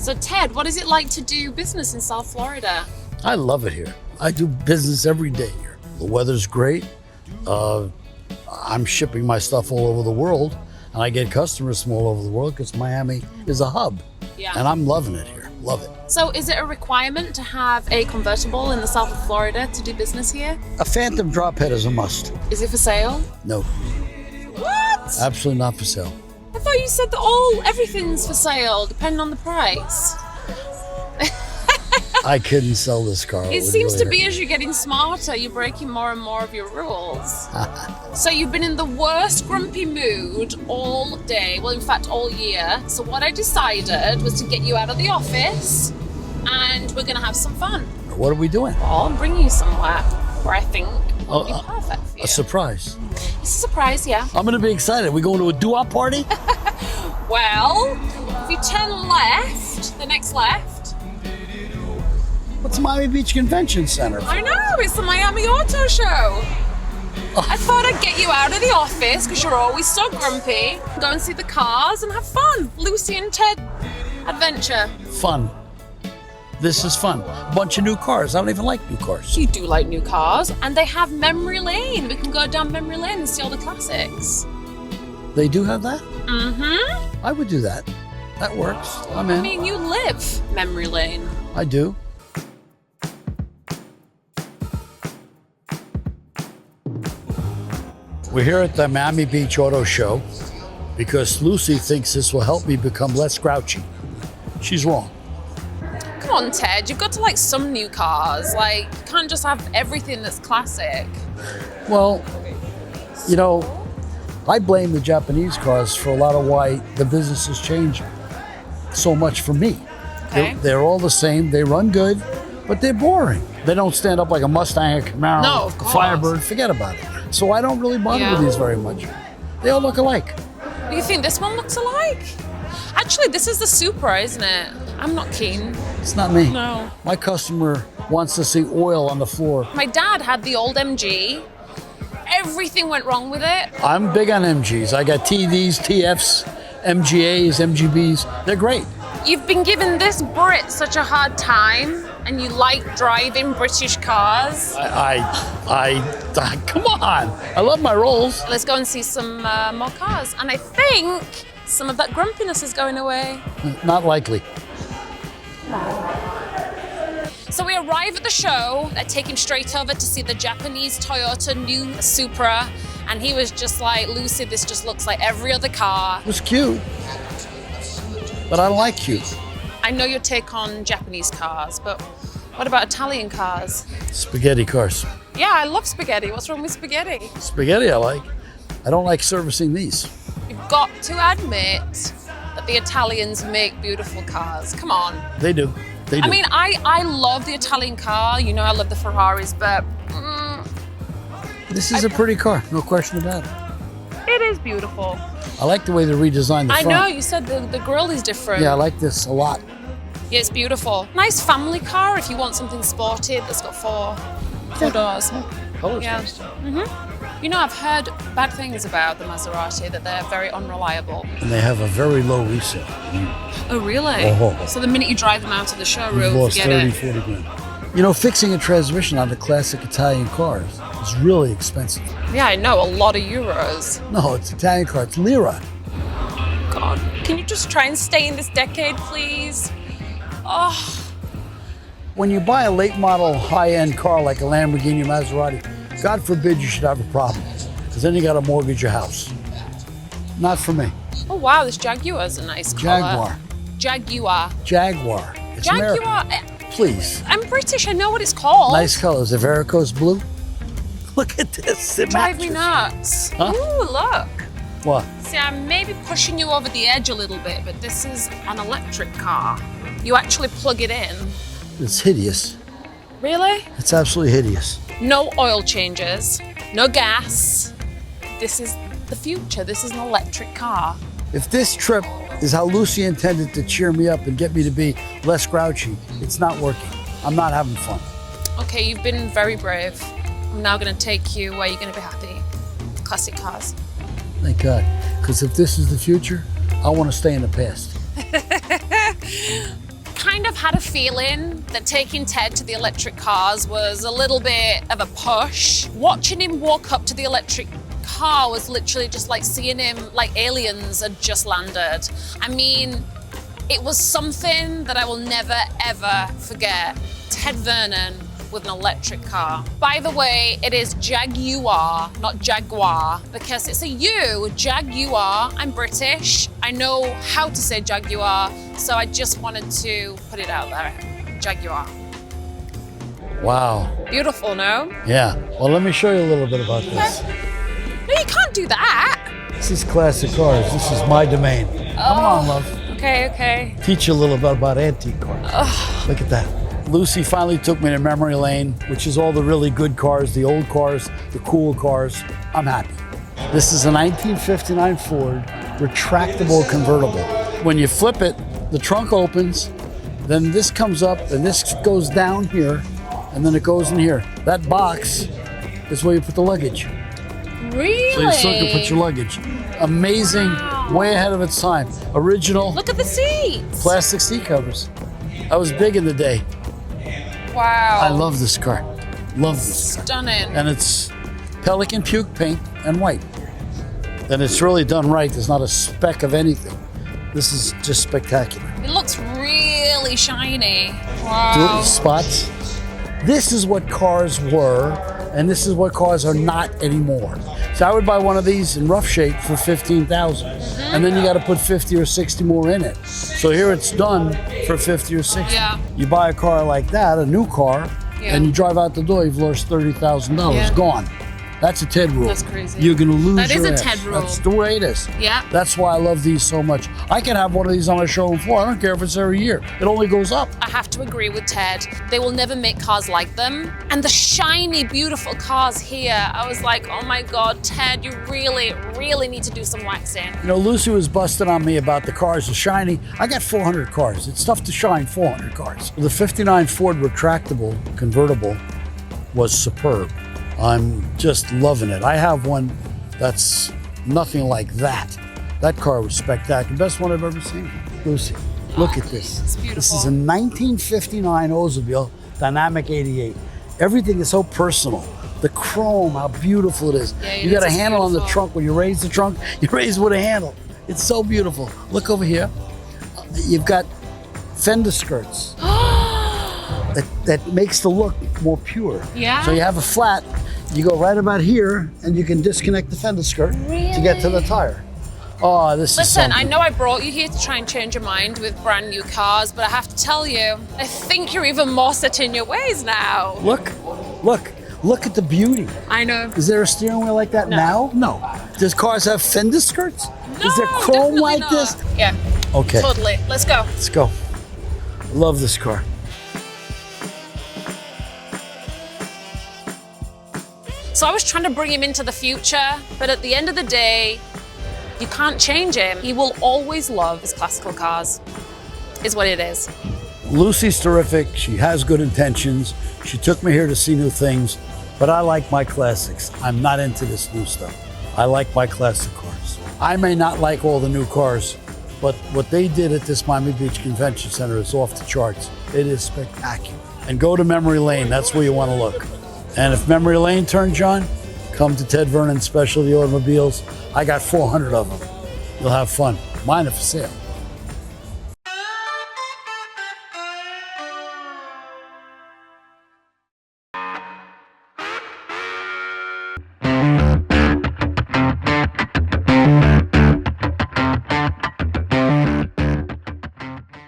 So Ted, what is it like to do business in South Florida? I love it here. I do business every day here. The weather's great. I'm shipping my stuff all over the world, and I get customers from all over the world because Miami is a hub. Yeah. And I'm loving it here. Love it. So is it a requirement to have a convertible in the south of Florida to do business here? A Phantom drop head is a must. Is it for sale? No, What? absolutely not for sale. I thought you said that everything's for sale, depending on the price. I couldn't sell this car. It would seems really to be hurt. as you're getting smarter, you're breaking more and more of your rules. So you've been in the worst grumpy mood all day, well, in fact, all year. So what I decided was to get you out of the office and we're going to have some fun. What are we doing? Well, I'm bringing you somewhere where I think will be perfect for you. A surprise. It's a surprise, yeah. I'm going to be excited. We going to a doo-wop party? Well, if you turn left, the next left. What's Miami Beach Convention Center? I know, it's the Miami Auto Show. I thought I'd get you out of the office because you're always so grumpy. Go and see the cars and have fun. Lucy and Ted adventure. Fun. This is fun. Bunch of new cars. I don't even like new cars. You do like new cars, and they have memory lane. We can go down memory lane and see all the classics. They do have that? Mm-hmm. I would do that. That works. I'm in. I mean, you live memory lane. I do. We're here at the Miami Beach Auto Show because Lucy thinks this will help me become less grouchy. She's wrong. Come on, Ted, you've got to like some new cars. Like, you can't just have everything that's classic. Well, you know, I blame the Japanese cars for a lot of why the business has changed so much for me. Okay. They're all the same. They run good, but they're boring. They don't stand up like a Mustang, a Camaro, No, of a course. Firebird. Forget about it. So I don't really bother with these very much. They all look alike. You think this one looks alike? Actually, this is the Supra, isn't it? I'm not keen. It's not me. No. My customer wants to see oil on the floor. My dad had the old MG. Everything went wrong with it. I'm big on MGs. I got TDs, TFs, MGAs, MGBs. They're great. You've been giving this Brit such a hard time, and you like driving British cars. Come on. I love my Rolls. Let's go and see some more cars. And I think some of that grumpiness is going away. Not likely. So we arrive at the show. I take him straight over to see the Japanese Toyota new Supra. And he was just like, Lucy, this just looks like every other car. It was cute. But I don't like cute. I know your take on Japanese cars, but what about Italian cars? Spaghetti cars. Yeah, I love spaghetti. What's wrong with spaghetti? Spaghetti I like. I don't like servicing these. You've got to admit that the Italians make beautiful cars. Come on. They do. They do. I mean, I love the Italian car. You know, I love the Ferraris, but this is a pretty car, no question about it. it is beautiful. I like the way they redesigned the I front. know, you said the grille is different. Yeah, I like this a lot. Yeah, it's beautiful. Nice family car if you want something sporty that's got four doors. Color's Yeah. nice. You know, I've heard bad things about the Maserati, that they're very unreliable. And they have a very low resale. Oh, really? Oh. So the minute you drive them out of the You've showroom, lost forget 30, it. 40 grand. You know, fixing a transmission on the classic Italian cars is really expensive. Yeah, I know, a lot of euros. No, it's Italian car. It's lira. God, can you just try and stay in this decade, please? Oh, When you buy a late model high-end car like a Lamborghini Maserati, God forbid you should have a problem, because then you got to mortgage your house. Not for me. oh wow, this Jaguar's a nice color. Jaguar. Jaguar. Jaguar. It's American. Jaguar. Please. I'm British, I know what it's called. Nice colors. The varicose blue. Look at this. It Drive me matches. nuts. Huh? Ooh, look. What? See, I'm maybe pushing you over the edge a little bit, but this is an electric car. You actually plug it in. It's hideous. Really? It's absolutely hideous. No oil changes, no gas. This is the future. This is an electric car. If this trip is how Lucy intended to cheer me up and get me to be less grouchy, it's not working. I'm not having fun. Okay, you've been very brave. I'm now going to take you where you're going to be happy. Classic cars. Thank God. Because if this is the future, I want to stay in the past. had a feeling that taking Ted to the electric cars was a little bit of a push. Watching him walk up to the electric car was literally just like seeing him like aliens had just landed. I mean, it was something that I will never ever forget. Ted Vernon with an electric car. By the way, it is Jaguar, not Jaguar, because it's a U, Jaguar. I'm British. I know how to say Jaguar, so I just wanted to put it out there. Jaguar. Wow. Beautiful, no? Yeah. Well, let me show you a little bit about this. No, you can't do that. This is classic cars. This is my domain. Come on, love. Okay. Teach you a little bit about antique cars. Look at that. Lucy finally took me to memory lane, which is all the really good cars, the old cars, the cool cars. I'm happy. This is a 1959 Ford retractable convertible. When you flip it, the trunk opens, then this comes up and this goes down here, and then it goes in here. That box is where you put the luggage. Really? So you still can put your luggage. Amazing, way ahead of its time. Original. Look at the seats. Plastic seat covers. I was big in the day. Wow. I love this car. Love this car. Stunning. And it's Pelican puke paint and white. And it's really done right. There's not a speck of anything. This is just spectacular. It looks really shiny. Do Wow. it spots. This is what cars were, and this is what cars are not anymore. So I would buy one of these in rough shape for $15,000, and then you got to put 50 or 60 more in it. So here it's done for 50 or 60. Yeah. You buy a car like that, a new car, Yeah. and you drive out the door, you've lost $30,000. Yeah. Gone. That's a Ted rule. That's crazy. You're gonna lose That is your a ass. Ted rule. That's the way it is. Yeah. That's why I love these so much. I can have one of these on my showroom floor. I don't care if it's every year. It only goes up. I have to agree with Ted. They will never make cars like them. And the shiny, beautiful cars here, I was like, oh my God, Ted, you really, really need to do some waxing. You know, Lucy was busting on me about the cars are shiny. I got 400 cars. It's tough to shine 400 cars. The 59 Ford retractable convertible was superb. I'm just loving it. I have one that's nothing like that. That car was spectacular. Best one I've ever seen. Lucy, look at this. It's beautiful. This is a 1959 Oldsmobile Dynamic 88. Everything is so personal. The chrome, how beautiful it is. Yeah, you got a it's handle on the beautiful. trunk. When you raise the trunk, you raise with a handle. It's so beautiful. Look over here. You've got fender skirts. That makes the look more pure. Yeah. So you have a flat, you go right about here, and you can disconnect the fender skirt to get to the tire. Oh, this is Listen, something. I know I brought you here to try and change your mind with brand new cars, but I have to tell you, I think you're even more set in your ways now. Look at the beauty. I know. Is there a steering wheel like that now? No. Does cars have fender skirts? Is there No, chrome definitely like not. this? Yeah. Okay, Totally. Let's go. let's go. Love this car. So I was trying to bring him into the future, but at the end of the day, you can't change him. He will always love his classical cars, is what it is. Lucy's terrific. She has good intentions. She took me here to see new things, but I like my classics. I'm not into this new stuff. I like my classic cars. I may not like all the new cars, but what they did at this Miami Beach Convention Center is off the charts. It is spectacular. And go to Memory Lane. That's where you want to look. And if Memory Lane turns you on, come to Ted Vernon Specialty Automobiles. I got 400 of them. You'll have fun. Mine are for sale.